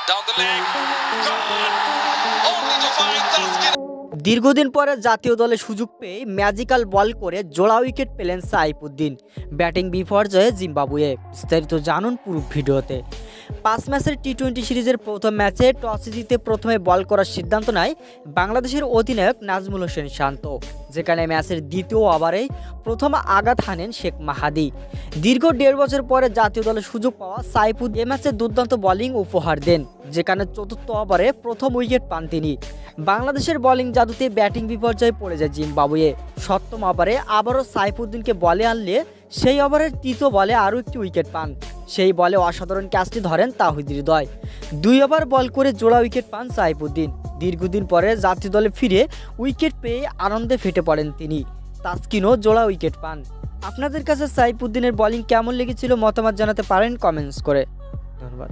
Down the leg. Gone. Only to find Thaskin. দীর্ঘদিন পরে জাতীয় দলে সুযোগ পেয়ে ম্যাজিক্যাল বল করে জোড়া উইকেট পেলেন সাইফুদ্দিন। ব্যাটিং বিপর্যয়ে জিম্বাবুয়ে। বিস্তারিত জানুন পুরো ভিডিওতে। 5 ম্যাচের টি-20 সিরিজের প্রথম ম্যাচে টসে জিতে প্রথমে বল করার সিদ্ধান্ত নেয় বাংলাদেশের অধিনায়ক নাজমুল হোসেন শান্ত, যেখানে ম্যাচের দ্বিতীয় ওভারেই প্রথম আঘাত হানেন শেখ মাহাদি। দীর্ঘ 1.5 বছর পরে জাতীয় দলে সুযোগ পাওয়া সাইফুদ্দিন এ ম্যাচে দুর্দান্ত বোলিং উপহার দেন, যেখানে চতুর্থ ওভারে প্রথম উইকেট পান তিনি। বাংলাদেশের বোলিং জাদুতে ব্যাটিং বিপর্যয়ে পড়ে যায় জিম্বাবুয়ে। সপ্তম ওভারে আবারও সাইফুদ্দিনকে বলে আনলে সেই ওভারের তৃতীয় বলে আরও একটি উইকেট পান। সেই বলে অসাধারণ ক্যাচটি ধরেন তাহিদ হৃদয়। 2 ওভার বল করে জোড়া উইকেট পান সাইফুদ্দিন। দীর্ঘদিন পরে জাতীয় দলে ফিরে উইকেট পেয়ে আনন্দে ফেটে পড়েন তিনি। তাসকিনও জোড়া উইকেট পান। আপনাদের কাছে সাইফুদ্দিনের বোলিং কেমন লেগেছিল মতামত জানাতে পারেন কমেন্টস করে। ধন্যবাদ।